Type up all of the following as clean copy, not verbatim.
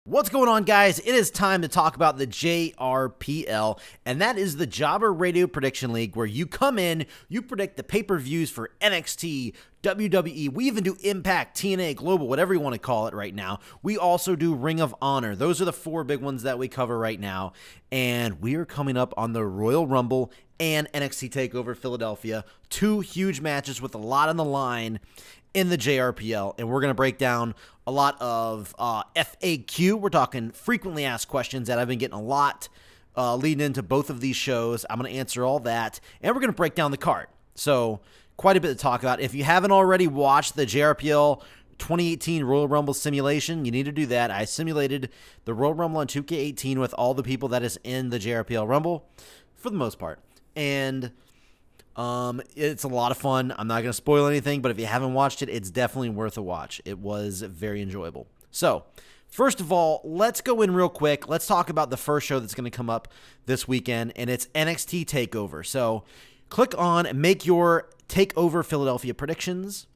What's going on, guys? It is time to talk about the JRPL, and that is the Jobber Radio Prediction League, where you come in, you predict the pay-per-views for NXT, WWE, we even do Impact, TNA, Global, whatever you want to call it right now. We also do Ring of Honor. Those are the four big ones that we cover right now, and we are coming up on the Royal Rumble and NXT TakeOver Philadelphia. Two huge matches with a lot on the line in the JRPL, and we're going to break down a lot of FAQ. We're talking frequently asked questions that I've been getting a lot leading into both of these shows. I'm going to answer all that, and we're going to break down the card. So quite a bit to talk about. If you haven't already watched the JRPL 2018 Royal Rumble simulation, you need to do that. I simulated the Royal Rumble on 2K18 with all the people that is in the JRPL Rumble for the most part, and it's a lot of fun. I'm not going to spoil anything, but if you haven't watched it, it's definitely worth a watch. It was very enjoyable. So, first of all, let's go in real quick. Let's talk about the first show that's going to come up this weekend, and it's NXT TakeOver. So, click on Make Your TakeOver Philadelphia Predictions,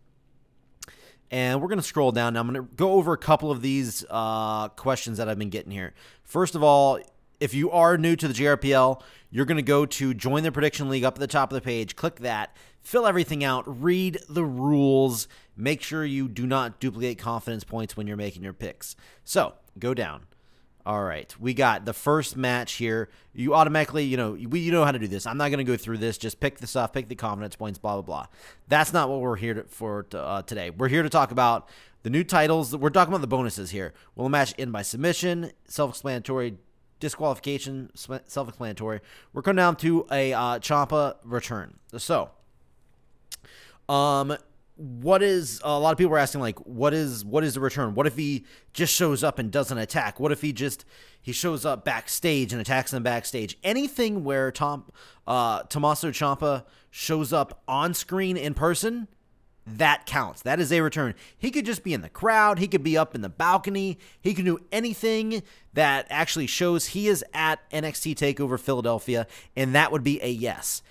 and we're going to scroll down. Now, I'm going to go over a couple of these questions that I've been getting here. First of all, if you are new to the JRPL, you're going to go to Join the Prediction League up at the top of the page. Click that. Fill everything out. Read the rules. Make sure you do not duplicate confidence points when you're making your picks. So, go down. All right. We got the first match here. You automatically, you know how to do this. I'm not going to go through this. Just pick the stuff, pick the confidence points, blah, blah, blah. That's not what we're here for today. We're here to talk about the new titles. We're talking about the bonuses here. Will a match end by submission? Self-explanatory. Disqualification, self-explanatory. We're coming down to a Ciampa return. So, what is a lot of people are asking, like, what is the return? What if he just shows up and doesn't attack? What if he shows up backstage and attacks them backstage? Anything where Tommaso Ciampa shows up on screen in person, that counts. That is a return. He could just be in the crowd. He could be up in the balcony. He can do anything that actually shows he is at NXT TakeOver Philadelphia, and that would be a yes.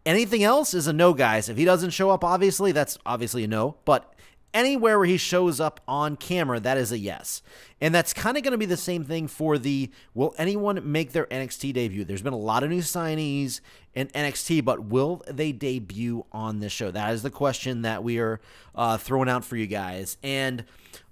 Anything else is a no, guys. If he doesn't show up, obviously, that's obviously a no. But anywhere where he shows up on camera, that is a yes. And that's kind of going to be the same thing for the, will anyone make their NXT debut? There's been a lot of new signees in NXT, but will they debut on this show? That is the question that we are throwing out for you guys. And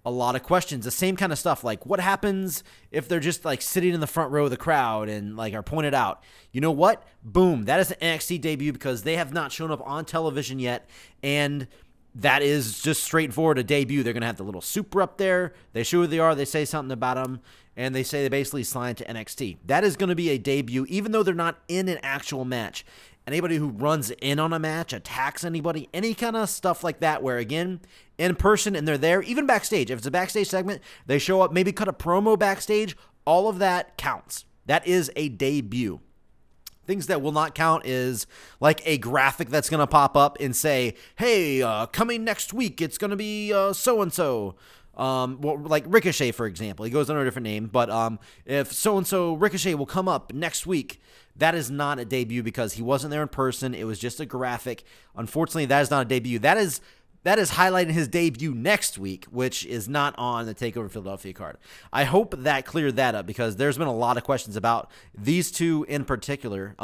a lot of questions, the same kind of stuff, like what happens if they're just like sitting in the front row of the crowd and like are pointed out? You know what? Boom, that is an NXT debut because they have not shown up on television yet, and that is just straightforward a debut. They're going to have the little super up there. They show who they are. They say something about them, and they say they basically signed to NXT. That is going to be a debut, even though they're not in an actual match. Anybody who runs in on a match, attacks anybody, any kind of stuff like that where, again, in person and they're there, even backstage. If it's a backstage segment, they show up, maybe cut a promo backstage, all of that counts. That is a debut. Things that will not count is like a graphic that's going to pop up and say, hey, coming next week, it's going to be so-and-so. Well, like Ricochet, for example. He goes under a different name. But if so-and-so Ricochet will come up next week, that is not a debut because he wasn't there in person. It was just a graphic. Unfortunately, that is not a debut. That is highlighting his debut next week, which is not on the TakeOver Philadelphia card. I hope that cleared that up because there's been a lot of questions about these two in particular.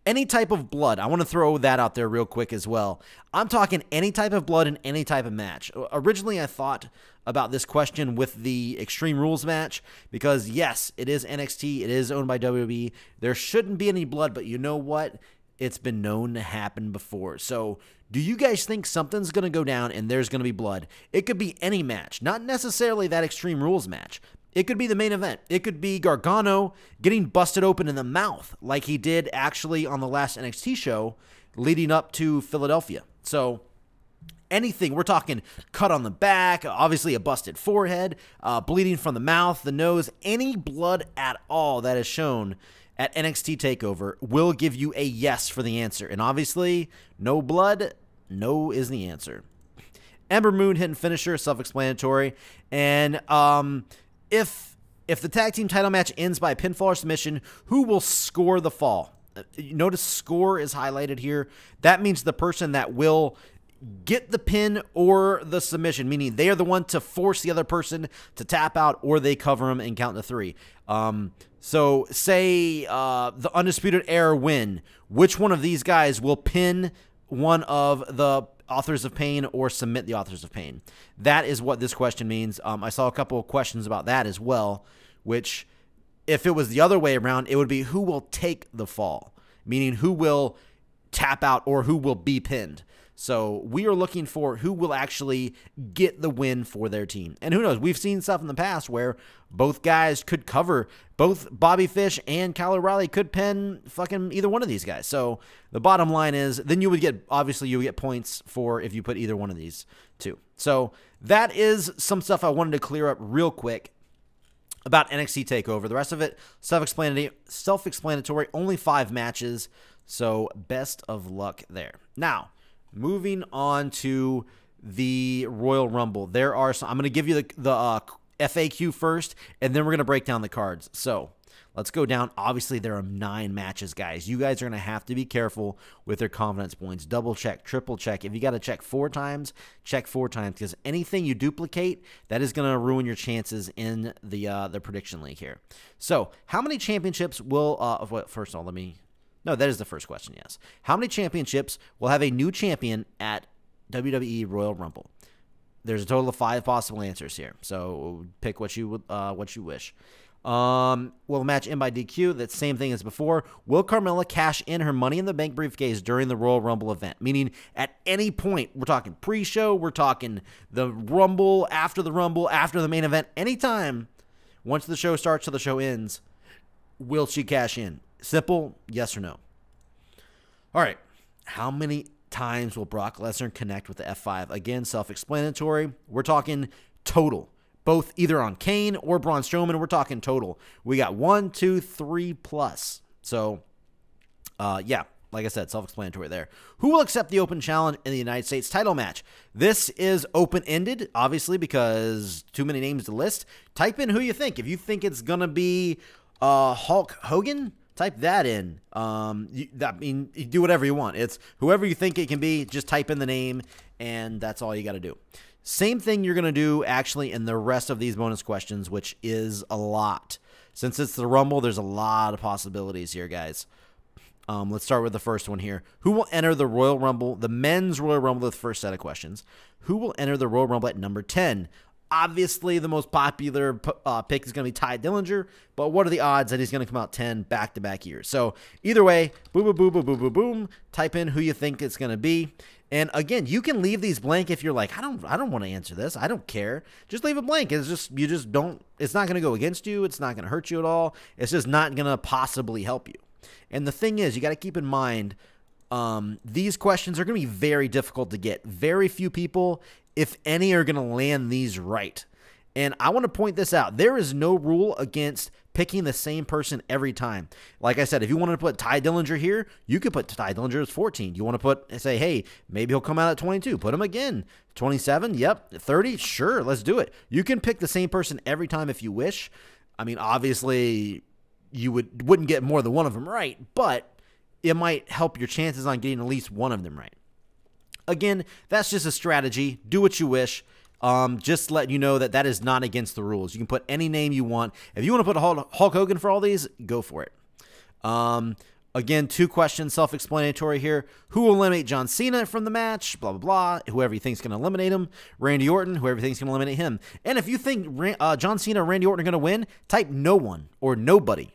Any type of blood, I want to throw that out there real quick as well. I'm talking any type of blood in any type of match. Originally, I thought about this question with the Extreme Rules match because, yes, it is NXT. It is owned by WWE. There shouldn't be any blood, but you know what? It's been known to happen before. So, do you guys think something's going to go down and there's going to be blood? It could be any match, not necessarily that Extreme Rules match. It could be the main event. It could be Gargano getting busted open in the mouth like he did actually on the last NXT show leading up to Philadelphia. So, anything. We're talking cut on the back, obviously a busted forehead, bleeding from the mouth, the nose, any blood at all that is shown at NXT TakeOver will give you a yes for the answer. And obviously, no blood, no is the answer. Ember Moon hitting finisher, self-explanatory. And if the tag team title match ends by pinfall or submission, who will score the fall? Notice score is highlighted here. That means the person that will get the pin or the submission, meaning they are the one to force the other person to tap out, or they cover them and count to 3. So say the Undisputed Era win. Which one of these guys will pin one of the Authors of Pain or submit the Authors of Pain? That is what this question means. I saw a couple of questions about that as well, which if it was the other way around, it would be who will take the fall, meaning who will tap out or who will be pinned. So we are looking for who will actually get the win for their team. And who knows, we've seen stuff in the past where both guys could cover, both Bobby Fish and Kyle O'Reilly could pin fucking either one of these guys. So the bottom line is, then you would get, obviously you would get points for if you put either one of these two. So that is some stuff I wanted to clear up real quick about NXT TakeOver. The rest of it, self-explanatory, only 5 matches. So best of luck there. Now, moving on to the Royal Rumble. There are some, I'm going to give you the FAQ first, and then we're going to break down the cards. So let's go down. Obviously, there are 9 matches, guys. You guys are going to have to be careful with your confidence points. Double check, triple check. If you got to check 4 times, check 4 times, because anything you duplicate, that is going to ruin your chances in the prediction league here. So how many championships will, first of all, no, that is the first question, yes. How many championships will have a new champion at WWE Royal Rumble? There's a total of 5 possible answers here, so pick what you wish. Will the match end by DQ? That same thing as before. Will Carmella cash in her Money in the Bank briefcase during the Royal Rumble event? Meaning at any point, we're talking pre-show, we're talking the Rumble, after the main event, anytime, once the show starts till the show ends, will she cash in? Simple, yes or no. All right, how many times will Brock Lesnar connect with the F5? Again, self-explanatory. We're talking total. Both either on Kane or Braun Strowman, we're talking total. We got 1, 2, 3 plus. So, yeah, like I said, self-explanatory there. Who will accept the open challenge in the United States title match? This is open-ended, obviously, because too many names to list. Type in who you think. If you think it's going to be Hulk Hogan, type that in. You do whatever you want. It's whoever you think it can be. Just type in the name, and that's all you got to do. Same thing you're going to do, actually, in the rest of these bonus questions, which is a lot. Since it's the Rumble, there's a lot of possibilities here, guys. Let's start with the first one here. Who will enter the Royal Rumble, the men's Royal Rumble, with the first set of questions? Who will enter the Royal Rumble at number 10? Obviously, the most popular pick is going to be Ty Dillinger, but what are the odds that he's going to come out 10 back-to-back years? So either way, boom, boom, boom, boom, boom, boom, boom. Type in who you think it's going to be. And again, you can leave these blank if you're like, I don't want to answer this. I don't care. Just leave it blank. It's just, you just don't, it's not going to go against you. It's not going to hurt you at all. It's just not going to possibly help you. And the thing is, you got to keep in mind, these questions are going to be very difficult to get. Very few people, if any, are going to land these right. And I want to point this out. There is no rule against picking the same person every time. Like I said, if you wanted to put Ty Dillinger here, you could put Ty Dillinger as 14. You want to say, hey, maybe he'll come out at 22. Put him again. 27, yep. 30, sure, let's do it. You can pick the same person every time if you wish. I mean, obviously, you wouldn't get more than one of them right, but it might help your chances on getting at least one of them right. Again, that's just a strategy. Do what you wish. Just let you know that that is not against the rules. You can put any name you want. If you want to put Hulk Hogan for all these, go for it. Again, 2 questions, self-explanatory here. Who will eliminate John Cena from the match? Blah, blah, blah. Whoever you think is going to eliminate him. Randy Orton, whoever you think is going to eliminate him. And if you think John Cena or Randy Orton are going to win, type no one or nobody.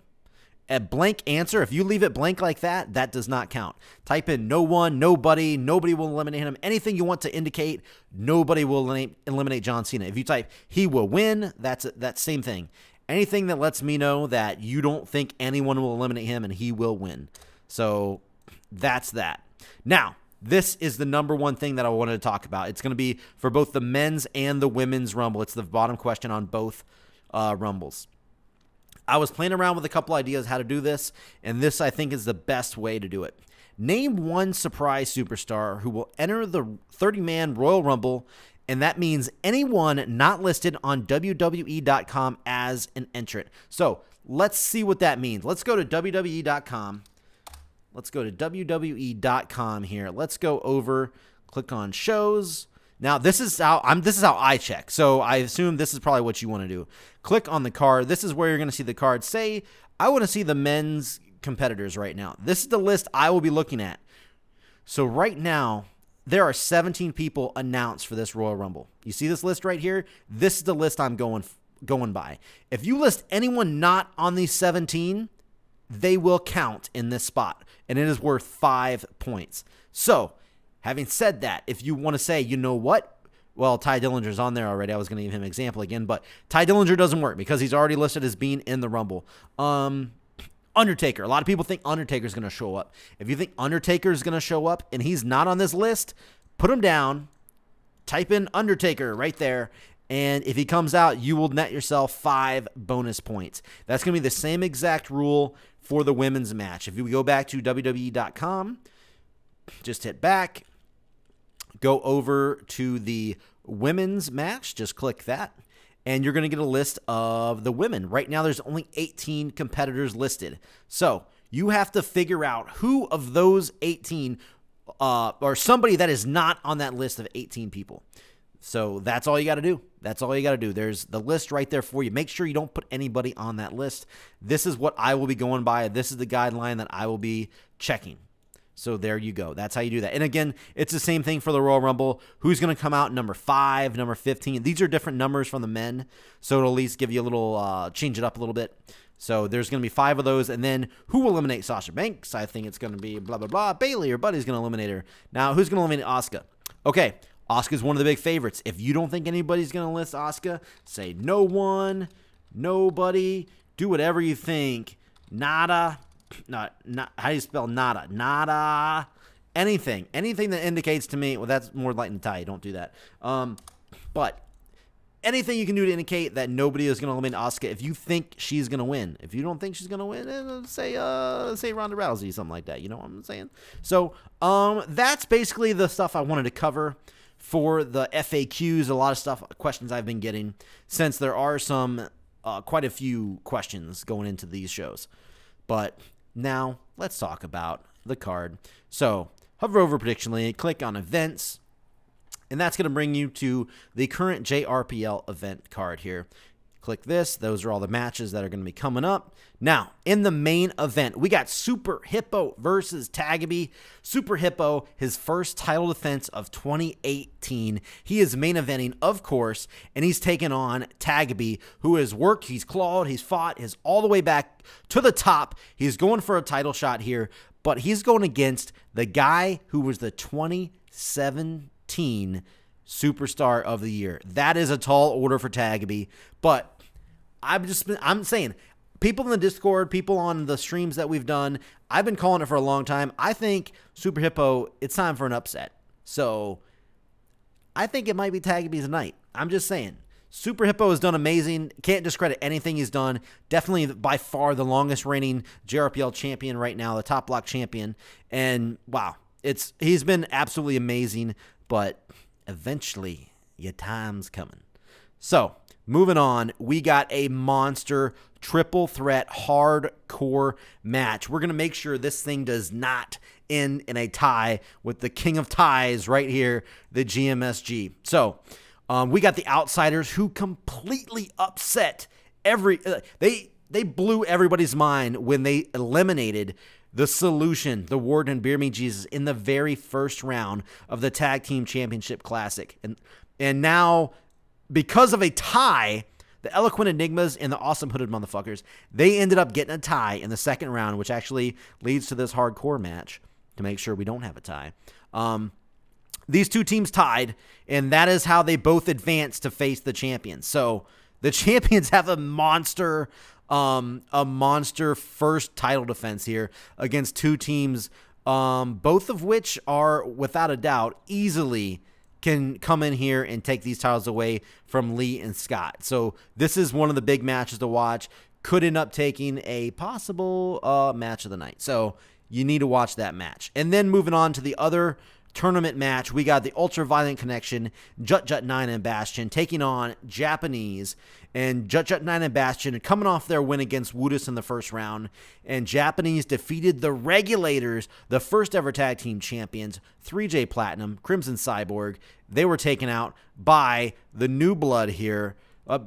A blank answer, if you leave it blank like that, that does not count. Type in no one, nobody will eliminate him. Anything you want to indicate, nobody will eliminate John Cena. If you type he will win, that's same thing. Anything that lets me know that you don't think anyone will eliminate him and he will win. So that's that. Now, this is the number one thing that I wanted to talk about. It's going to be for both the men's and the women's Rumble. It's the bottom question on both Rumbles. I was playing around with a couple ideas how to do this, and this, I think, is the best way to do it. Name one surprise superstar who will enter the 30-man Royal Rumble, and that means anyone not listed on WWE.com as an entrant. So let's see what that means. Let's go to WWE.com. Let's go to WWE.com here. Let's go over, Click on shows. Now, this is how I check. So I assume this is probably what you want to do. Click on the card. This is where you're going to see the card. Say, I want to see the men's competitors right now. This is the list I will be looking at. So right now, there are 17 people announced for this Royal Rumble. You see this list right here? This is the list I'm going by. If you list anyone not on these 17, they will count in this spot, and it is worth 5 points. So, having said that, if you want to say, you know what? Well, Ty Dillinger's on there already. I was going to give him an example again, but Ty Dillinger doesn't work because he's already listed as being in the Rumble. Undertaker. A lot of people think Undertaker's going to show up. If you think Undertaker's going to show up and he's not on this list, put him down, type in Undertaker right there, and if he comes out, you will net yourself 5 bonus points. That's going to be the same exact rule for the women's match. If you go back to WWE.com, just hit back, go over to the women's match, just click that, and you're going to get a list of the women. Right now, there's only 18 competitors listed. So you have to figure out who of those 18 or somebody that is not on that list of 18 people. So that's all you got to do. That's all you got to do. There's the list right there for you. Make sure you don't put anybody on that list. This is what I will be going by. This is the guideline that I will be checking. So there you go. That's how you do that. And again, it's the same thing for the Royal Rumble. Who's going to come out number 5, number 15? These are different numbers from the men, so it'll at least give you a little, change it up a little bit. So there's going to be 5 of those. And then who will eliminate Sasha Banks? I think it's going to be blah, blah, blah. Bayley or Buddy's going to eliminate her. Now, who's going to eliminate Asuka? Okay, Asuka's one of the big favorites. If you don't think anybody's going to list Asuka, say no one, nobody, do whatever you think. Nada. Not how do you spell nada? Nada. Anything that indicates to me, well, that's more like Natalia. Don't do that. But anything you can do to indicate that nobody is going to eliminate Asuka. If you think she's going to win, if you don't think she's going to win, say Ronda Rousey, something like that. You know what I'm saying? So that's basically the stuff I wanted to cover for the FAQs. A lot of questions I've been getting since there are some quite a few questions going into these shows. But now, let's talk about the card. So, hover over Prediction League, click on Events, and that's going to bring you to the current JRPL event card here. Click this. Those are all the matches that are going to be coming up. Now, in the main event, we got Super Hippo versus Tagabi. Super Hippo, his first title defense of 2018. He is main eventing, of course, and he's taking on Tagabi, who has worked, he's clawed, he's fought, he's all the way back to the top. He's going for a title shot here, but he's going against the guy who was the 2017 Superstar of the Year. That is a tall order for Tagabi, but I'm saying, people in the Discord, people on the streams that we've done, I've been calling it for a long time. I think Super Hippo, it's time for an upset. So I think it might be Tagabi's night. I'm just saying. Super Hippo has done amazing. Can't discredit anything he's done. Definitely by far the longest reigning JRPL champion right now, the top block champion. And wow, he's been absolutely amazing, but eventually your time's coming. So moving on, we got a monster triple threat hardcore match. We're going to make sure this thing does not end in a tie with the king of ties right here, the GMSG. So we got the Outsiders, who completely upset they blew everybody's mind when they eliminated the Solution, the Warden and Beer Me Jesus, in the very first round of the Tag Team Championship Classic. And now, because of a tie, the Eloquent Enigmas and the Awesome Hooded Motherfuckers, they ended up getting a tie in the second round, which actually leads to this hardcore match to make sure we don't have a tie. These two teams tied, and that is how they both advanced to face the champions. So the champions have a monster first title defense here against two teams, both of which are, without a doubt, easily can come in here and take these titles away from Lee and Scott. So this is one of the big matches to watch. Could end up taking a possible match of the night. So you need to watch that match. And then moving on to the other tournament match, we got the Ultra-Violent Connection, Jut 9 and Bastion taking on Japanese. And Jut 9 and Bastion coming off their win against Woodus in the first round. And Japanese defeated the Regulators, the first ever tag team champions, 3J Platinum, Crimson Cyborg. They were taken out by the New Blood here.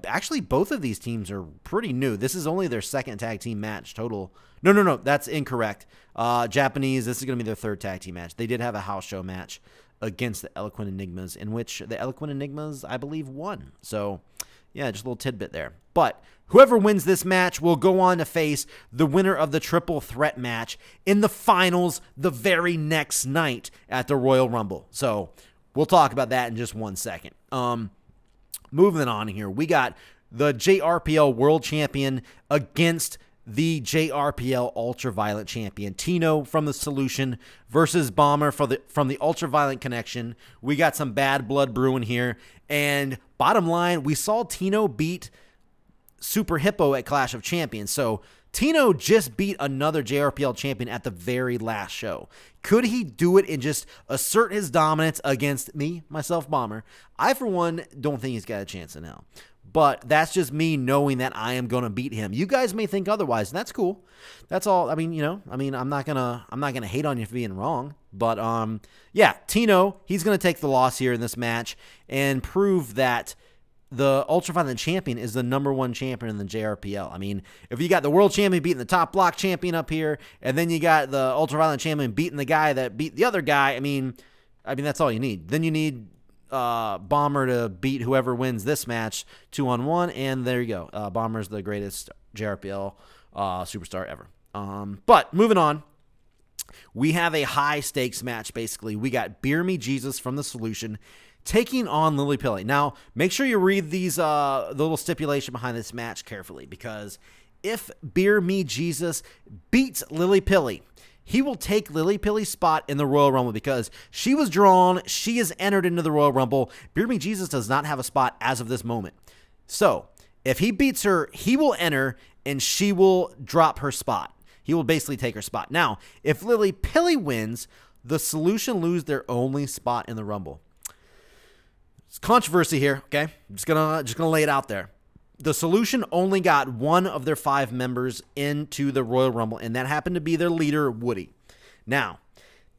Actually, both of these teams are pretty new. This is only their second tag team match total. No, that's incorrect. Japanese, this is going to be their third tag team match. They did have a house show match against the Eloquent Enigmas, in which the Eloquent Enigmas, I believe, won. So, yeah, just a little tidbit there. But whoever wins this match will go on to face the winner of the triple threat match in the finals the very next night at the Royal Rumble. So, we'll talk about that in just 1 second. Moving on here, we got the JRPL World Champion against the JRPL Ultra-Violent Champion. Tino from the Solution versus Bomber from the Ultra-Violent Connection. We got some bad blood brewing here. And bottom line, we saw Tino beat Super Hippo at Clash of Champions. So Tino just beat another JRPL champion at the very last show. Could he do it and just assert his dominance against me, myself, Bomber? I, for one, don't think he's got a chance in hell. But that's just me knowing that I am going to beat him. You guys may think otherwise, and that's cool. That's all. I mean, I'm not gonna hate on you for being wrong. But yeah, Tino, he's going to take the loss here in this match and prove that the Ultra-Violent Champion is the #1 champion in the JRPL. I mean, if you got the World Champion beating the Top Block Champion up here, and then you got the Ultra-Violent Champion beating the guy that beat the other guy, I mean, that's all you need. Then you need Bomber to beat whoever wins this match 2-on-1, and there you go. Bomber's the greatest JRPL superstar ever. But moving on, we have a high-stakes match, basically. We got Beer Me Jesus from the Solution taking on Lily Pilly. Now, make sure you read these the little stipulation behind this match carefully, because if Beer Me Jesus beats Lily Pilly, he will take Lily Pilly's spot in the Royal Rumble because she was drawn. She is entered into the Royal Rumble. Beer Me Jesus does not have a spot as of this moment. So, if he beats her, he will enter and she will drop her spot. He will basically take her spot. Now, if Lily Pilly wins, the Solution lose their only spot in the Rumble. It's controversy here, okay? I'm just gonna lay it out there. The Solution only got one of their 5 members into the Royal Rumble, and that happened to be their leader, Woody. Now,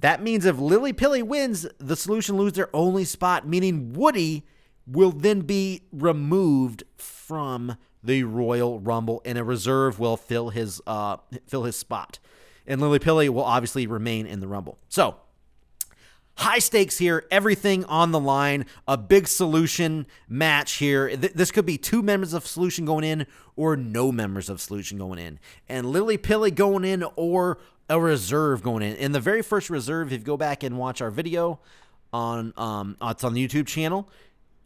that means if Lily Pilly wins, the Solution lose their only spot, meaning Woody will then be removed from the Royal Rumble, and a reserve will fill his spot. And Lily Pilly will obviously remain in the Rumble. So, high stakes here, everything on the line, a big Solution match here. This could be 2 members of Solution going in or no members of Solution going in. And Lily Pilly going in or a reserve going in. In the very first reserve, if you go back and watch our video on it's on the YouTube channel,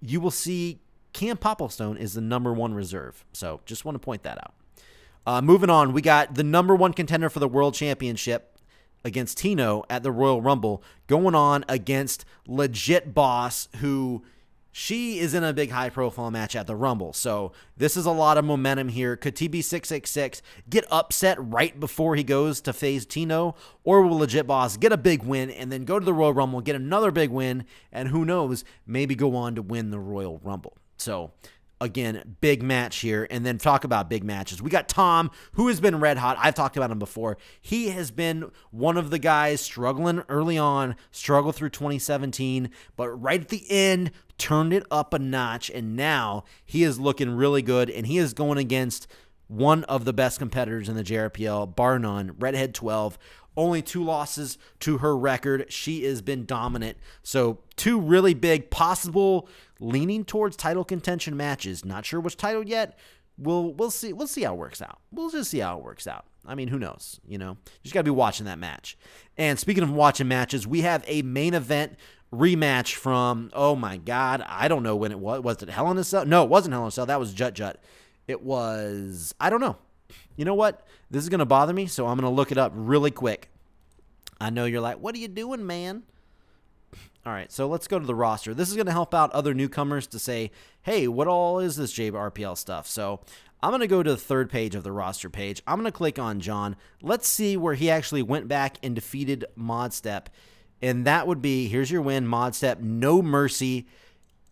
you will see Cam Popplestone is the #1 reserve. So just want to point that out. Moving on, we got the #1 contender for the World Championship against Tino at the Royal Rumble, going on against Legit Boss, who she is in a big high-profile match at the Rumble. So this is a lot of momentum here. Could TB666 get upset right before he goes to face Tino, or will Legit Boss get a big win and then go to the Royal Rumble, get another big win, and who knows, maybe go on to win the Royal Rumble? So again, big match here. And then talk about big matches. We got Tom, who has been red hot. I've talked about him before. He has been one of the guys struggling early on, struggled through 2017, but right at the end, turned it up a notch, and now he is looking really good, and he is going against one of the best competitors in the JRPL, bar none, Redhead 12. Only 2 losses to her record. She has been dominant. So 2 really big, possible, leaning towards title contention matches. Not sure which title yet. We'll see. We'll see how it works out. We'll just see how it works out. I mean, who knows? You know, you just gotta be watching that match. And speaking of watching matches, we have a main event rematch from, oh my God, I don't know when it was. Was it Hell in a Cell? No, it wasn't Hell in a Cell. That was Jut. It was, I don't know. You know what? This is going to bother me, so I'm going to look it up really quick. I know you're like, what are you doing, man? All right, so let's go to the roster. This is going to help out other newcomers to say, hey, what all is this JRPL stuff? So I'm going to go to the 3rd page of the roster page. I'm going to click on John. Let's see where he actually went back and defeated Modstep And that would be, here's your win, Mod Step, No Mercy,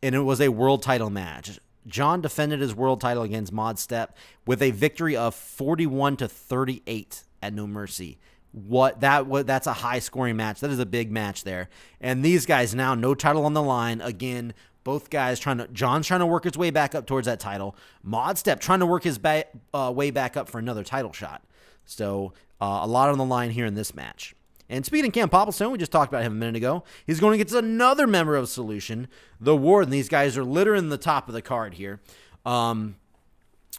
and it was a world title match. John defended his world title against Mod Step with a victory of 41-38 at No Mercy. That's a high scoring match. That is a big match there. And these guys now, no title on the line. Again, both guys John's trying to work his way back up towards that title. Mod Step trying to work his way back up for another title shot. So a lot on the line here in this match. And speaking of Cam Popplestone, we just talked about him a minute ago. He's going against another member of Solution, the Warden. These guys are littering the top of the card here. The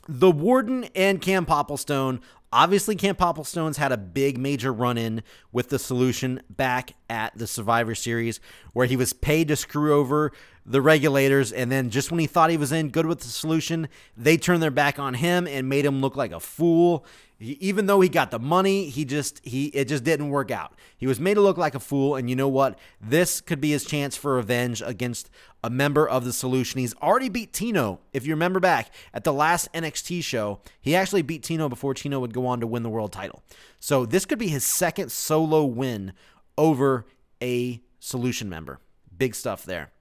Warden and Cam Popplestone. Obviously, Cam Popplestone's had a big major run-in with the Solution back at the Survivor Series where he was paid to screw over the Regulators, and then just when he thought he was in good with the Solution, they turned their back on him and made him look like a fool. Even though he got the money, it just didn't work out. He was made to look like a fool, and you know what? This could be his chance for revenge against a member of the Solution. He's already beat Tino. If you remember back at the last NXT show, he actually beat Tino before Tino would go on to win the world title. So this could be his second solo win over a Solution member. Big stuff there.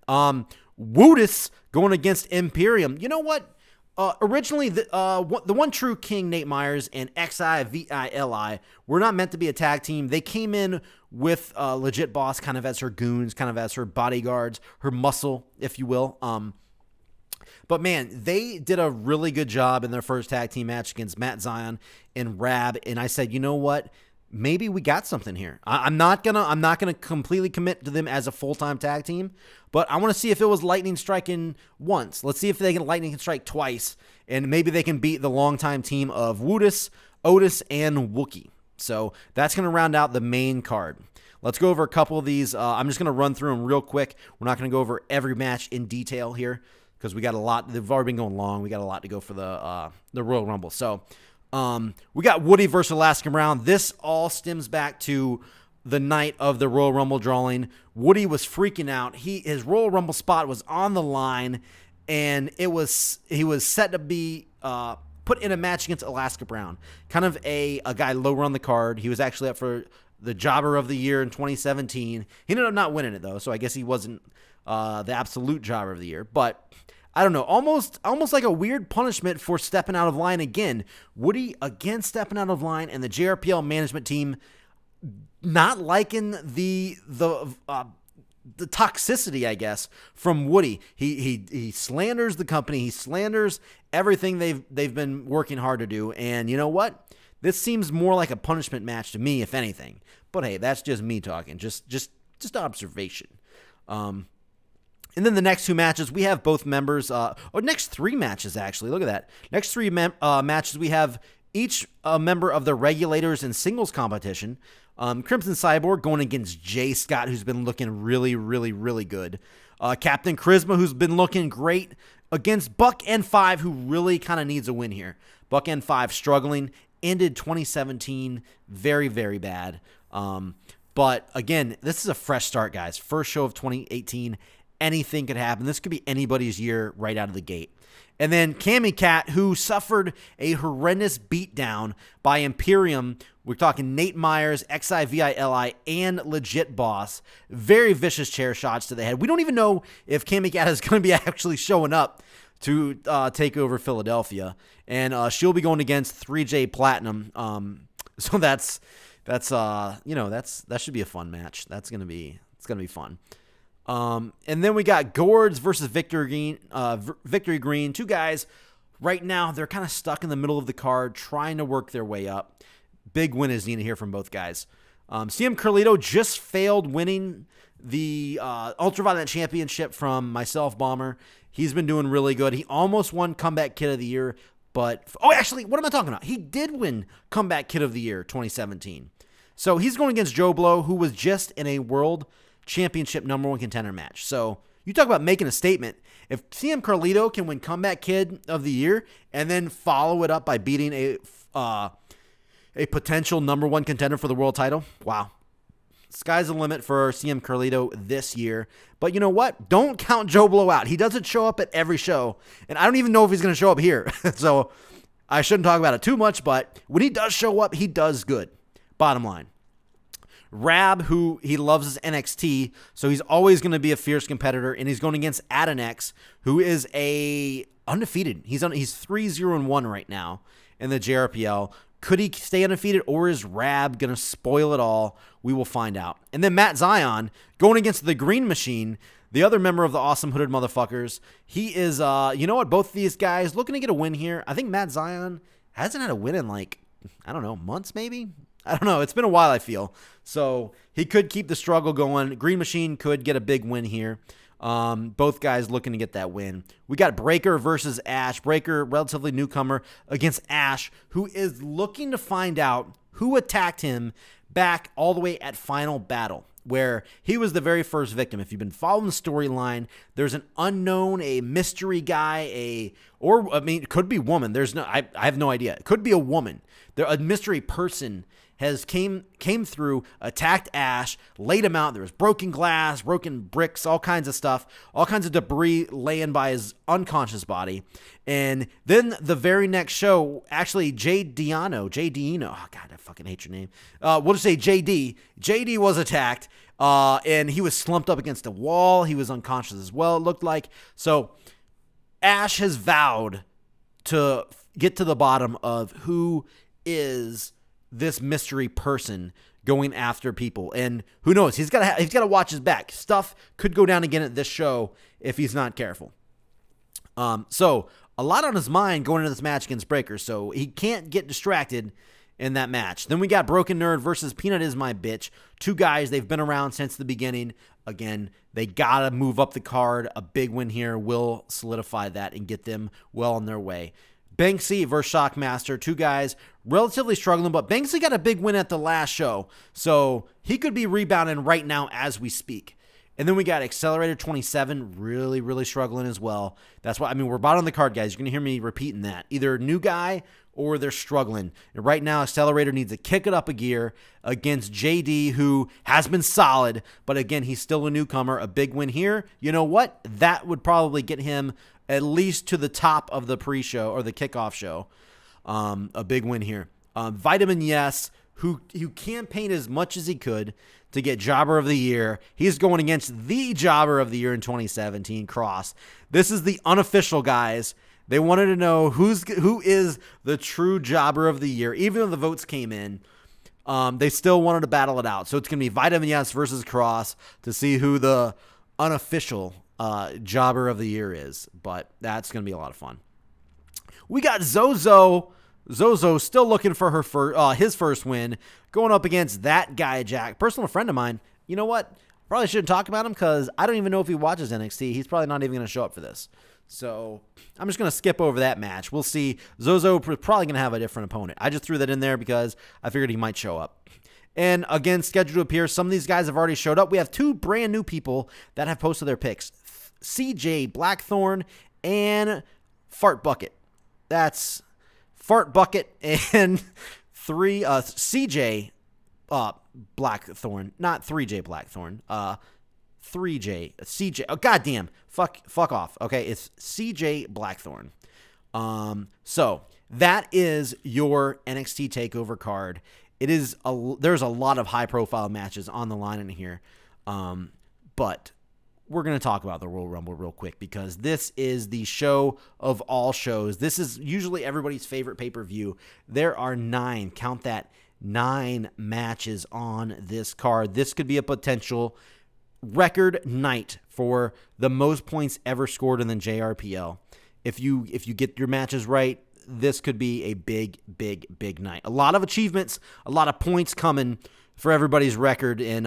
Woodus going against Imperium. You know what? Originally, the One True King, Nate Myers, and XIVILI were not meant to be a tag team. They came in with Legit Boss kind of as her goons, kind of as her bodyguards, her muscle, if you will. But man, they did a really good job in their first tag team match against Matt Zion and Rab. And I said, you know what? Maybe we got something here. I'm not gonna completely commit to them as a full-time tag team, but I want to see if it was lightning striking once. Let's see if they can lightning strike twice, and maybe they can beat the longtime team of Woodus, Otis, and Wookie. So that's gonna round out the main card. Let's go over a couple of these. I'm just gonna run through them real quick. We're not gonna go over every match in detail here because we got a lot. They've already been going long. We got a lot to go for the Royal Rumble. So. We got Woody versus Alaskan Brown. This all stems back to the night of the Royal Rumble drawing. Woody was freaking out. His Royal Rumble spot was on the line, and he was set to be put in a match against Alaska Brown. Kind of a guy lower on the card. He was actually up for the Jobber of the Year in 2017. He ended up not winning it, though, so I guess he wasn't the absolute Jobber of the Year. But I don't know, almost like a weird punishment for stepping out of line again. Woody again stepping out of line, and the JRPL management team not liking the toxicity, I guess, from Woody. He slanders the company. He slanders everything they've been working hard to do. And you know what? This seems more like a punishment match to me, if anything. But hey, that's just me talking. Just observation. And then the next two matches, we have both members, or next three matches, actually. Look at that. Next three matches, we have each member of the Regulators in singles competition. Crimson Cyborg going against Jay Scott, who's been looking really, really, really good. Captain Charisma, who's been looking great, against Buck N5, who really kind of needs a win here. Buck N5 struggling, ended 2017 very, very bad. But again, this is a fresh start, guys. First show of 2018. Anything could happen. This could be anybody's year right out of the gate. And then Cammy Cat, who suffered a horrendous beatdown by Imperium. We're talking Nate Myers, XIVILI, and Legit Boss. Very vicious chair shots to the head. We don't even know if Cammy Cat is going to be actually showing up to take over Philadelphia. And she'll be going against 3J Platinum. So that should be a fun match. It's gonna be fun. And then we got Gourds versus Victory Green. Two guys right now, they're kind of stuck in the middle of the card, trying to work their way up. Big win is needed here from both guys. CM Carlito just failed winning the Ultraviolet Championship from myself, Bomber. He's been doing really good. He almost won Comeback Kid of the Year, but actually, what am I talking about? He did win Comeback Kid of the Year 2017. So he's going against Joe Blow, who was just in a World Championship #1 contender match. So you talk about making a statement. If CM Carlito can win Comeback Kid of the Year and then follow it up by beating a potential #1 contender for the world title, wow. Sky's the limit for CM Carlito this year. But you know what? Don't count Joe Blow out. He doesn't show up at every show, and I don't even know if he's going to show up here. So I shouldn't talk about it too much, but when he does show up, he does good. Bottom line. Rab, who he loves his NXT, so he's always going to be a fierce competitor, and he's going against Adonex, who is a undefeated. He's 3-0-1 right now in the JRPL. Could he stay undefeated, or is Rab going to spoil it all? We will find out. And then Matt Zion going against the Green Machine, the other member of the Awesome Hooded Motherfuckers. He is, you know what, both these guys looking to get a win here. I think Matt Zion hasn't had a win in like, I don't know, months maybe? I don't know. It's been a while, I feel. So he could keep the struggle going. Green Machine could get a big win here. Both guys looking to get that win. We got Breaker versus Ash. Breaker, relatively newcomer, against Ash, who is looking to find out who attacked him back all the way at Final Battle, where he was the very first victim. If you've been following the storyline, there's an unknown, a mystery guy, it could be woman. I have no idea. It could be a woman. A mystery person has came through, attacked Ash, laid him out. There was broken glass, broken bricks, all kinds of stuff, all kinds of debris laying by his unconscious body. And then the very next show, actually, JDino, oh God, I fucking hate your name. We'll just say JD. JD was attacked, and he was slumped up against a wall. He was unconscious as well, it looked like. So Ash has vowed to get to the bottom of who is this mystery person going after people, and who knows, he's got to watch his back. Stuff could go down again at this show if he's not careful. So a lot on his mind going into this match against Breaker, so he can't get distracted in that match. Then we got Broken Nerd versus Peanut Is My Bitch. Two guys, they've been around since the beginning. Again, they gotta move up the card. A big win here will solidify that and get them well on their way. Banksy versus Shockmaster, two guys relatively struggling, but Banksy got a big win at the last show, so he could be rebounding right now as we speak. And then we got Accelerator 27, really, really struggling as well. That's why, we're bottom of the card, guys. You're going to hear me repeating that. Either a new guy or they're struggling. And right now, Accelerator needs to kick it up a gear against JD, who has been solid, but again, he's still a newcomer. A big win here. You know what? That would probably get him at least to the top of the pre-show or the kickoff show. A big win here. Vitamin Yes, who campaigned as much as he could to get Jobber of the Year. He's going against the Jobber of the Year in 2017, Cross. This is the unofficial, guys. They wanted to know who is the true Jobber of the Year. Even though the votes came in, they still wanted to battle it out. So it's going to be Vitamin Yes versus Cross to see who the unofficial Jobber of the Year is. But that's going to be a lot of fun. We got Zozo. Zozo still looking for his first win, going up against that guy, Jack. Personal friend of mine. You know what? Probably shouldn't talk about him because I don't even know if he watches NXT. He's probably not even going to show up for this. So I'm just going to skip over that match. We'll see. Zozo probably going to have a different opponent. I just threw that in there because I figured he might show up. And again, scheduled to appear. Some of these guys have already showed up. We have two brand new people that have posted their picks. CJ Blackthorn and Fart Bucket. That's Fart Bucket and CJ Blackthorn, not 3J Blackthorn. 3J CJ. Oh goddamn! Fuck off. Okay, it's CJ Blackthorn. So that is your NXT Takeover card. It is there's a lot of high profile matches on the line in here, but we're going to talk about the Royal Rumble real quick because this is the show of all shows. This is usually everybody's favorite pay-per-view. There are 9, count that, 9 matches on this card. This could be a potential record night for the most points ever scored in the JRPL. If you get your matches right, this could be a big, big, big night. A lot of achievements, a lot of points coming for everybody's record in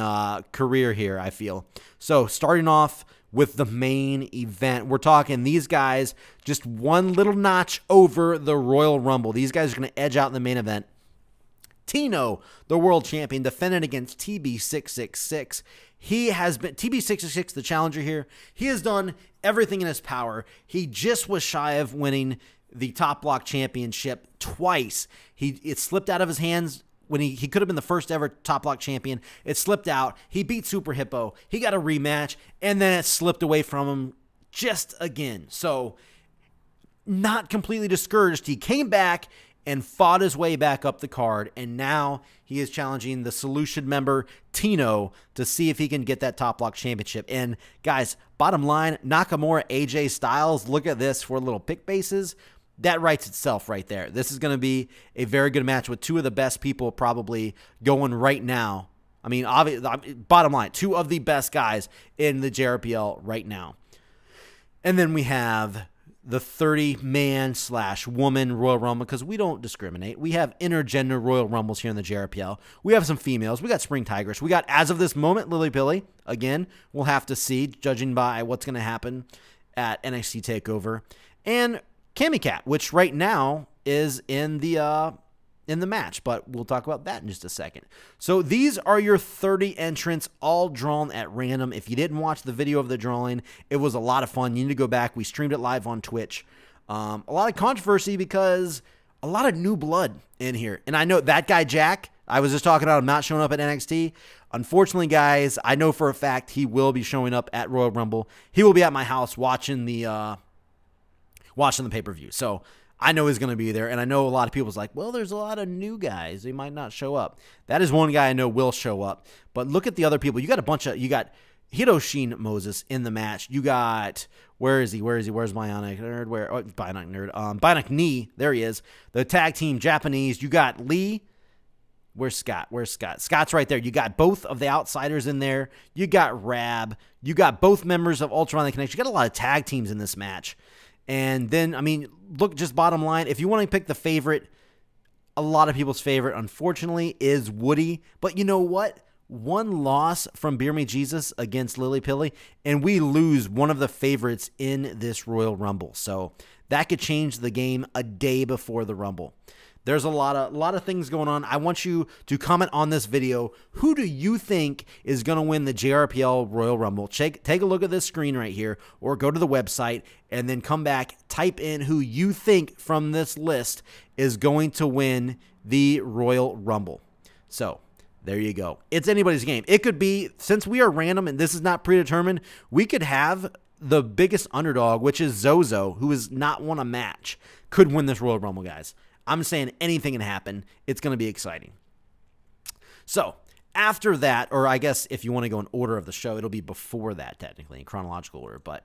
career here, I feel. So starting off with the main event, we're talking these guys just one little notch over the Royal Rumble. These guys are going to edge out in the main event. Tino, the world champion, defended against TB666. He has been TB666, the challenger here. He has done everything in his power. He just was shy of winning the Top Block Championship twice. It slipped out of his hands when he could have been the first ever Top Block champion. It slipped out. He beat Super Hippo. He got a rematch, and then it slipped away from him just again. So not completely discouraged. He came back and fought his way back up the card, and now he is challenging the Solution member Tino to see if he can get that Top Block Championship. And guys, bottom line, Nakamura, AJ Styles, look at this for little pick bases. That writes itself right there. This is going to be a very good match with two of the best people probably going right now. I mean, obviously, bottom line, two of the best guys in the JRPL right now. And then we have the 30-man/woman Royal Rumble, because we don't discriminate. We have intergender Royal Rumbles here in the JRPL. We have some females. We got Spring Tigress. We got, as of this moment, Lily Pilly. Again, we'll have to see, judging by what's going to happen at NXT TakeOver. And Cammy Cat, which right now is in the match, but we'll talk about that in just a second. So these are your 30 entrants, all drawn at random. If you didn't watch the video of the drawing, it was a lot of fun. You need to go back. We streamed it live on Twitch. A lot of controversy because a lot of new blood in here. And I know that guy, Jack, I was just talking about him not showing up at NXT. Unfortunately, guys, I know for a fact he will be showing up at Royal Rumble. He will be at my house watching the pay-per-view. So I know he's going to be there, and I know a lot of people's like, well, there's a lot of new guys. They might not show up. That is one guy I know will show up. But look at the other people. You got you got Hiroshi Moses in the match. You got, where is he? Where's Bionic Nerd? Bionic Nerd. Bionic Knee. There he is. The tag team Japanese. You got Lee. Where's Scott? Scott's right there. You got both of the outsiders in there. You got Rab. You got both members of Ultra Violent Connection. You got a lot of tag teams in this match. And then, I mean, look, just bottom line, if you want to pick the favorite, a lot of people's favorite, unfortunately, is Woody. But you know what? One loss from Beer Me Jesus against Lily Pilly, and we lose one of the favorites in this Royal Rumble. So that could change the game a day before the Rumble. There's a lot of things going on. I want you to comment on this video. Who do you think is going to win the JRPL Royal Rumble? Take a look at this screen right here, or go to the website and then come back, type in who you think from this list is going to win the Royal Rumble. So there you go. It's anybody's game. It could be, since we are random and this is not predetermined, we could have the biggest underdog, which is Zozo, who has not won a match, could win this Royal Rumble, guys. I'm saying anything can happen. It's going to be exciting. So after that, or I guess if you want to go in order of the show, it'll be before that, technically, in chronological order. But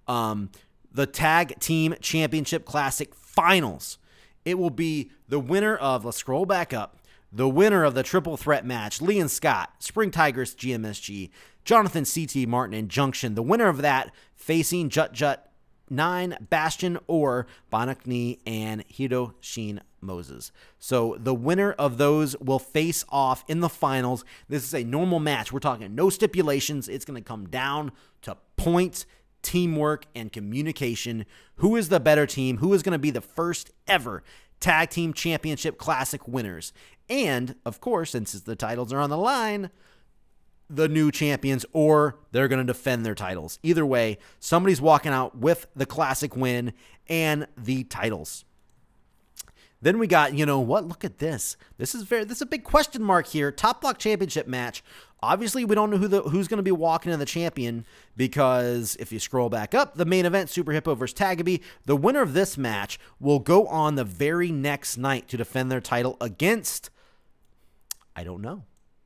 the Tag Team Championship Classic Finals. It will be the winner of, let's scroll back up, the winner of the triple threat match, Lee and Scott, Spring Tigress, GMSG, Jonathan CT Martin, and Junction. The winner of that facing Jut 9, Bastion, or Bionic Knee and Hiroshi Moses. So the winner of those will face off in the finals. This is a normal match. We're talking no stipulations. It's going to come down to points, teamwork, and communication. Who is the better team? Who is going to be the first ever Tag Team Championship Classic winners? And, of course, since the titles are on the line, the new champions, or they're going to defend their titles. Either way, somebody's walking out with the classic win and the titles. Then we got, you know what? Look at this. This is a big question mark here. Top Block Championship match. Obviously, we don't know who's going to be walking in the champion, because if you scroll back up, the main event, Super Hippo versus Tagaby, the winner of this match will go on the very next night to defend their title against, I don't know.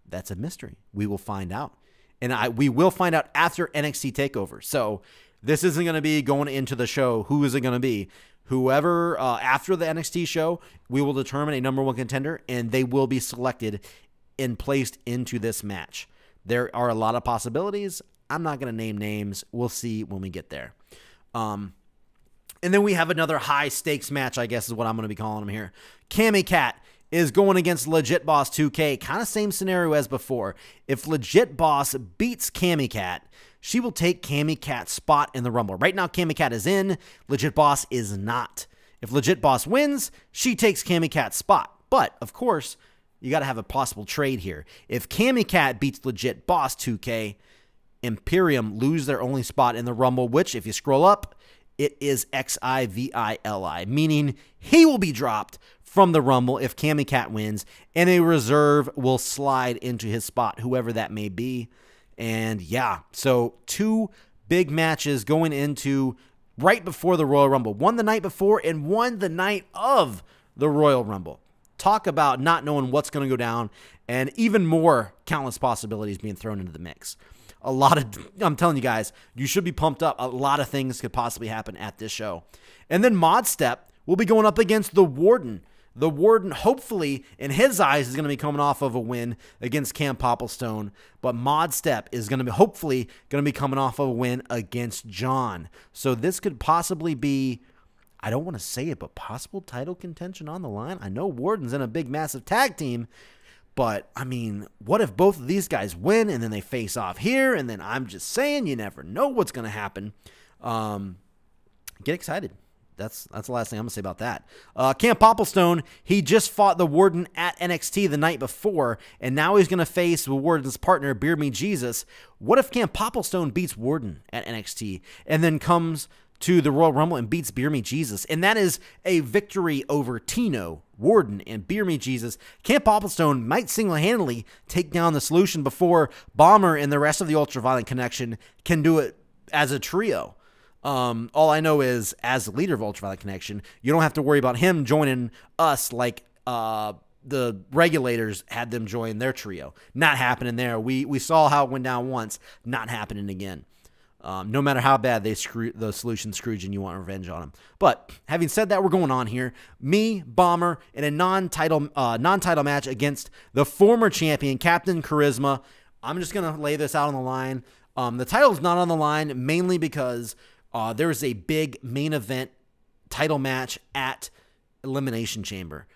That's a mystery. We will find out. And we will find out after NXT TakeOver. So this isn't going to be going into the show. Who is it going to be? Whoever, after the NXT show, we will determine a #1 contender, and they will be selected and placed into this match. There are a lot of possibilities. I'm not going to name names. We'll see when we get there. And then we have another high-stakes match, I guess is what I'm going to be calling them here. Cammy Cat is going against Legit Boss 2K. Kind of same scenario as before. If Legit Boss beats Cammy Cat, she will take Cammy Cat's spot in the Rumble. Right now, Cammy Cat is in. Legit Boss is not. If Legit Boss wins, she takes Cammy Cat's spot. But, of course, you got to have a possible trade here. If Cammy Cat beats Legit Boss 2K, Imperium lose their only spot in the Rumble, which, if you scroll up, it is XIVILI, meaning he will be dropped from the Rumble if Cammy Cat wins, and a reserve will slide into his spot, whoever that may be. And yeah, so two big matches going into right before the Royal Rumble. One the night before and one the night of the Royal Rumble. Talk about not knowing what's going to go down, and even more countless possibilities being thrown into the mix. I'm telling you guys, you should be pumped up. A lot of things could possibly happen at this show. And then Mod Step will be going up against the Warden. The Warden, hopefully, in his eyes, is going to be coming off of a win against Cam Popplestone. But Mod Step is going to be, hopefully, going to be coming off of a win against John. So this could possibly be, I don't want to say it, but possible title contention on the line. I know Warden's in a big, massive tag team. But, I mean, what if both of these guys win and then they face off here? And then I'm just saying, you never know what's going to happen. Get excited. That's the last thing I'm going to say about that. Cam Popplestone, he just fought the Warden at NXT the night before, and now he's going to face the Warden's partner, Beer Me Jesus. What if Cam Popplestone beats Warden at NXT and then comes to the Royal Rumble and beats Beer Me Jesus? And that is a victory over Tino, Warden, and Beer Me Jesus. Cam Popplestone might single-handedly take down the Solution before Bomber and the rest of the Ultraviolent Connection can do it as a trio. All I know is, as the leader of Ultraviolent Connection, you don't have to worry about him joining us like the Regulators had them join their trio. Not happening there. We saw how it went down once. Not happening again. No matter how bad the Solution screwed you and you want revenge on them. But having said that, we're going on here. Me, Bomber, in a non-title match against the former champion, Captain Charisma. I'm just going to lay this out on the line. The title's not on the line mainly because there is a big main event title match at Elimination Chamber.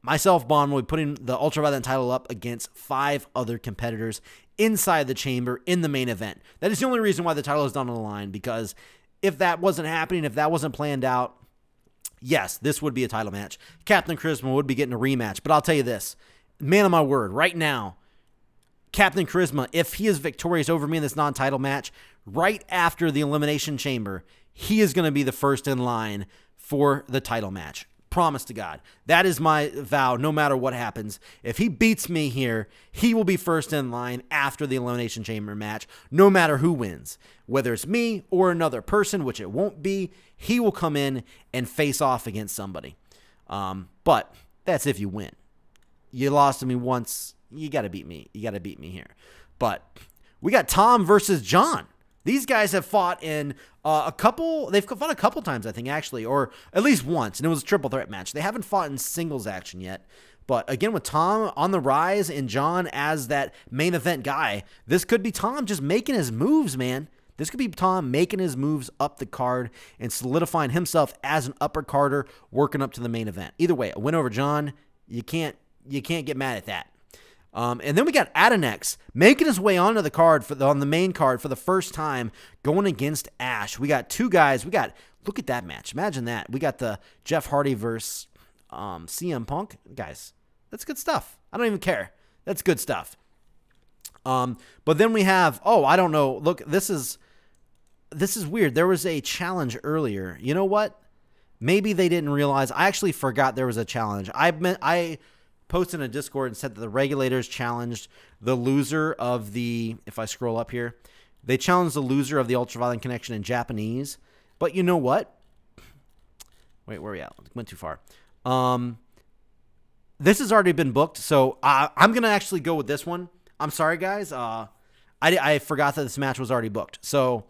Myself, Bond, will be putting the Ultraviolent title up against 5 other competitors inside the chamber in the main event. That is the only reason why the title is not on the line, because if that wasn't happening, if that wasn't planned out, yes, this would be a title match. Captain Charisma would be getting a rematch, but I'll tell you this, man of my word, right now, Captain Charisma, if he is victorious over me in this non-title match, right after the Elimination Chamber, he is going to be the first in line for the title match. Promise to God. That is my vow, no matter what happens. If he beats me here, he will be first in line after the Elimination Chamber match, no matter who wins. Whether it's me or another person, which it won't be, he will come in and face off against somebody. But that's if you win. You lost to me once, you got to beat me. You got to beat me here. But we got Tom versus John. These guys have fought in they've fought a couple times, I think, actually, or at least once, and it was a triple threat match. They haven't fought in singles action yet. But again, with Tom on the rise and John as that main event guy, this could be Tom just making his moves, man. This could be Tom making his moves up the card and solidifying himself as an upper carder, working up to the main event. Either way, a win over John, you can't get mad at that. And then we got Adonex making his way onto the card on the main card for the first time, going against Ash. We got 2 guys. Look at that match. Imagine that. We got the Jeff Hardy versus CM Punk. Guys, that's good stuff. I don't even care. That's good stuff. But then we have, I don't know. Look, this is weird. There was a challenge earlier. You know what? Maybe they didn't realize. I actually forgot there was a challenge. I posted in a Discord and said that the Regulators challenged the loser of if I scroll up here, they challenged the loser of the Ultraviolent Connection in Japanese. But you know what? Wait, where are we at? Went too far. This has already been booked, so I'm going to actually go with this one. I'm sorry, guys. I forgot that this match was already booked. So,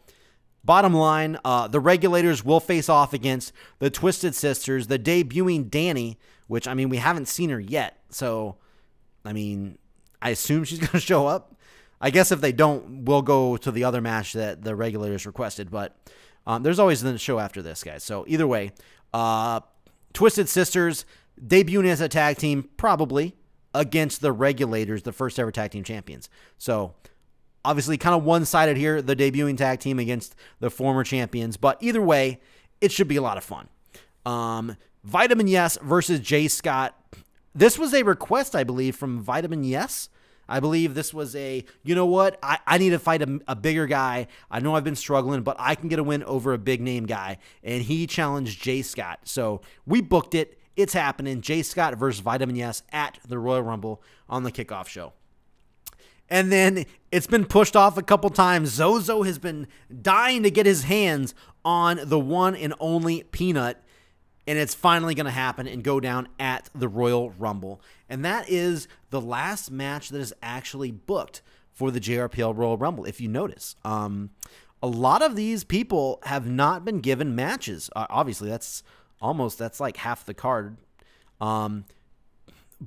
bottom line, the Regulators will face off against the Twisted Sisters, the debuting Danny, which, I mean, we haven't seen her yet. So, I mean, I assume she's going to show up. I guess if they don't, we'll go to the other match that the Regulators requested. But there's always the show after this, guys. So, either way, Twisted Sisters debuting as a tag team, probably, against the Regulators, the first ever tag team champions. So, obviously, kind of one-sided here, the debuting tag team against the former champions. But either way, it should be a lot of fun. Vitamin Yes versus Jay Scott. This was a request, I believe, from Vitamin Yes. I believe this was you know what? I need to fight a bigger guy. I know I've been struggling, but I can get a win over a big-name guy. And he challenged Jay Scott. So we booked it. It's happening. Jay Scott versus Vitamin Yes at the Royal Rumble on the kickoff show. And then it's been pushed off a couple times. Zozo has been dying to get his hands on the one and only Peanut. and it's finally going to happen and go down at the Royal Rumble. And that is the last match that is actually booked for the JRPL Royal Rumble, if you notice. A lot of these people have not been given matches. Obviously, that's like half the card.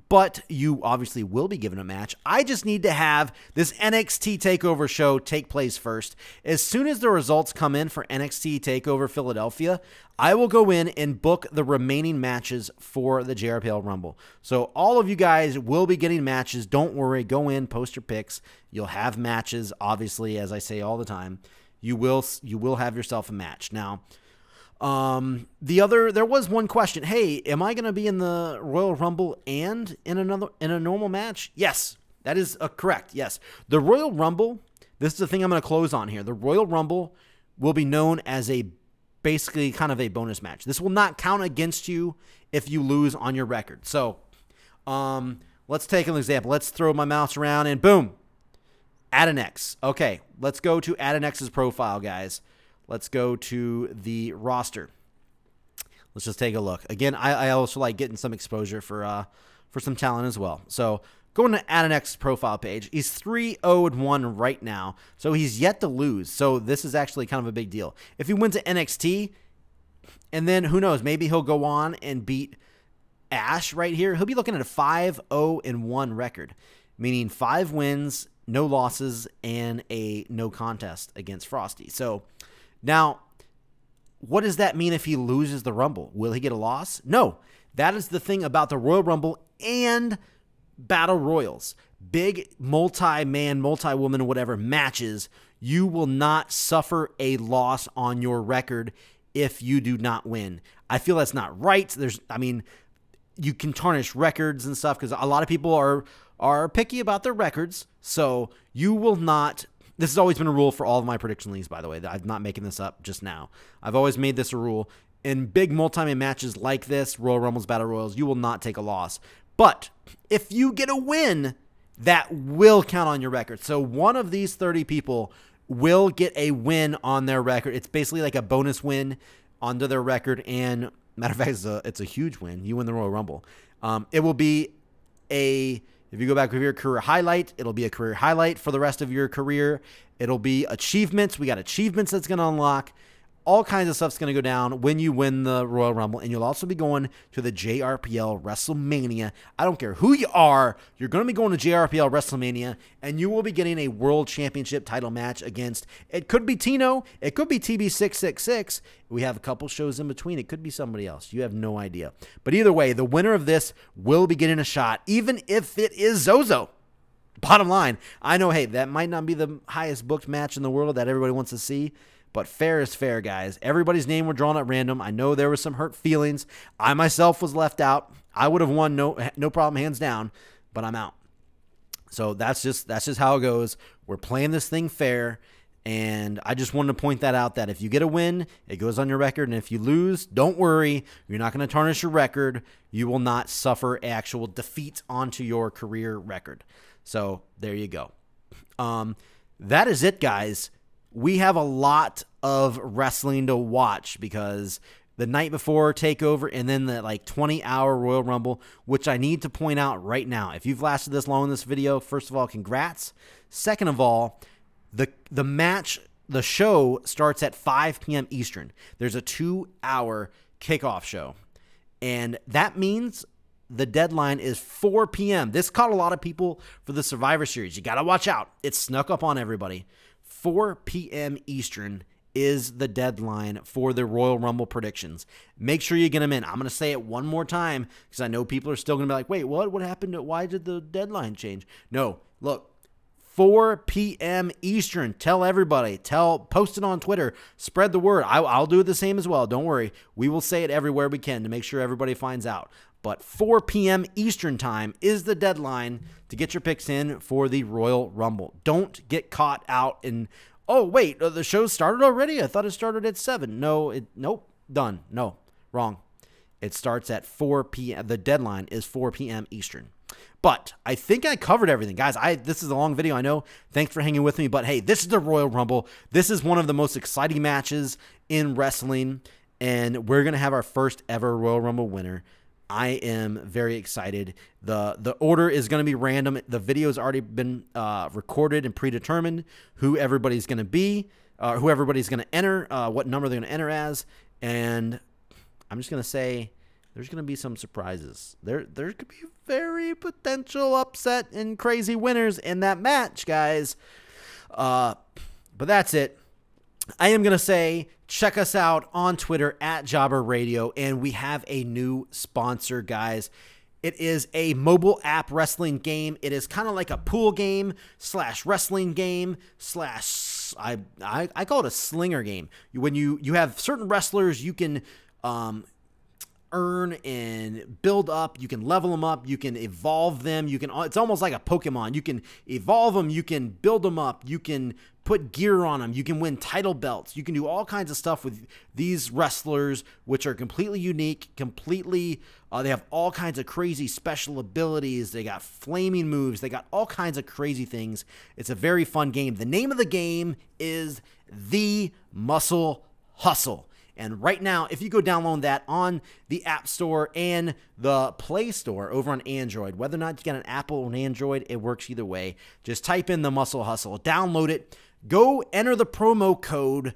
But you obviously will be given a match. I just need to have this NXT TakeOver show take place first. As soon as the results come in for NXT TakeOver Philadelphia, I will go in and book the remaining matches for the JRPL Rumble. So all of you guys will be getting matches. Don't worry. Go in, post your picks. You'll have matches, obviously, as I say all the time. You will have yourself a match. Now, there was one question. Hey, am I going to be in the Royal Rumble and in a normal match? Yes, that is correct. Yes. The Royal Rumble, this is the thing I'm going to close on here. The Royal Rumble will be known as basically kind of a bonus match. This will not count against you if you lose on your record. So, let's take an example. Let's throw my mouse around and boom, add an X. Okay. Let's go to add an X's profile, guys. Let's go to the roster. Let's just take a look. Again, I also like getting some exposure for some talent as well. So going to add an X profile page. He's 3-0-1 right now, so he's yet to lose. So this is actually kind of a big deal. If he wins at NXT, and then who knows, maybe he'll go on and beat Ash right here. He'll be looking at a 5-0-1 record, meaning 5 wins, no losses, and a no contest against Frosty. So now, what does that mean if he loses the Rumble? Will he get a loss? No. That is the thing about the Royal Rumble and Battle Royals. Big multi-man, multi-woman, whatever matches, you will not suffer a loss on your record if you do not win. I feel that's not right. You can tarnish records and stuff because a lot of people are picky about their records. So you will not. This has always been a rule for all of my prediction leagues, by the way. I'm not making this up just now. I've always made this a rule. In big multi-man matches like this, Royal Rumbles, Battle Royals, you will not take a loss. But if you get a win, that will count on your record. So one of these 30 people will get a win on their record. It's basically like a bonus win onto their record. And matter of fact, it's a huge win. You win the Royal Rumble. It will be if you go back with your career highlight, it'll be a career highlight for the rest of your career. It'll be achievements. We got achievements that's going to unlock. All kinds of stuff's going to go down when you win the Royal Rumble. And you'll also be going to the JRPL WrestleMania. I don't care who you are. You're going to be going to JRPL WrestleMania. And you will be getting a World Championship title match against, it could be Tino. It could be TB666. We have a couple shows in between. It could be somebody else. You have no idea. But either way, the winner of this will be getting a shot, even if it is Zozo. Bottom line, I know, hey, that might not be the highest booked match in the world that everybody wants to see. But fair is fair, guys. Everybody's name were drawn at random. I know there was some hurt feelings. I myself was left out. I would have won no problem, hands down, but I'm out. So that's just how it goes. We're playing this thing fair, and I just wanted to point that out, that if you get a win, it goes on your record, and if you lose, don't worry. You're not going to tarnish your record. You will not suffer actual defeat onto your career record. So there you go. That is it, guys. We have a lot of wrestling to watch because the night before TakeOver and then the 20-hour Royal Rumble, which I need to point out right now. If you've lasted this long in this video, first of all, congrats. Second of all, the match, the show starts at 5 p.m. Eastern. There's a 2-hour kickoff show, and that means the deadline is 4 p.m. This caught a lot of people for the Survivor Series. You got to watch out. It snuck up on everybody. 4 p.m. Eastern is the deadline for the Royal Rumble predictions. Make sure you get them in. I'm going to say it one more time because I know people are still going to be like, wait, what happened? Why did the deadline change? No, look, 4 p.m. Eastern. Tell everybody. Post it on Twitter. Spread the word. I'll do it the same as well. Don't worry. We will say it everywhere we can to make sure everybody finds out. But 4 p.m. Eastern time is the deadline to get your picks in for the Royal Rumble. Don't get caught out in, oh, wait, the show started already? I thought it started at 7. Nope, done. No, wrong. It starts at 4 p.m. The deadline is 4 p.m. Eastern. But I think I covered everything. Guys, this is a long video, I know. Thanks for hanging with me. But, hey, this is the Royal Rumble. This is one of the most exciting matches in wrestling. and we're going to have our first ever Royal Rumble winner. I am very excited. The order is going to be random. The video's already been recorded and predetermined who everybody's going to be, who everybody's going to enter, what number they're going to enter as, and I'm just going to say there's going to be some surprises. There could be very potential upset and crazy winners in that match, guys. But that's it. I am going to say check us out on Twitter at Jobber Radio, and we have a new sponsor, guys. It is a mobile app wrestling game. It is kind of like a pool game / wrestling game / I call it a slinger game. When you have certain wrestlers, you can earn and build up. You can level them up. You can evolve them. It's almost like a Pokemon. You can evolve them. You can build them up. You can put gear on them. You can win title belts. You can do all kinds of stuff with these wrestlers, which are completely unique, they have all kinds of crazy special abilities. They got flaming moves. They got all kinds of crazy things. It's a very fun game. The name of the game is The Muscle Hustle. And right now, if you go download that on the App Store and the Play Store over on Android, whether or not you got an Apple or an Android, it works either way. Just type in The Muscle Hustle, download it, go enter the promo code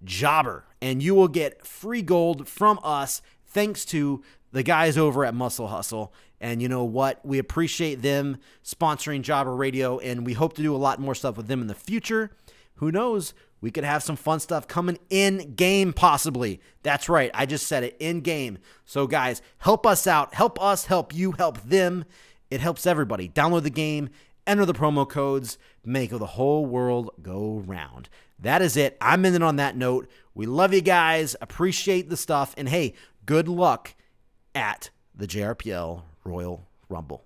JOBBER, and you will get free gold from us thanks to the guys over at Muscle Hustle. And you know what? We appreciate them sponsoring Jobber Radio, and we hope to do a lot more stuff with them in the future. Who knows? We could have some fun stuff coming in-game, possibly. That's right. I just said it, in-game. So, guys, help us out. Help us, help you, help them. It helps everybody. Download the game, enter the promo codes, make the whole world go round. That is it. I'm ending on that note. We love you guys. Appreciate the stuff. And, hey, good luck at the JRPL Royal Rumble.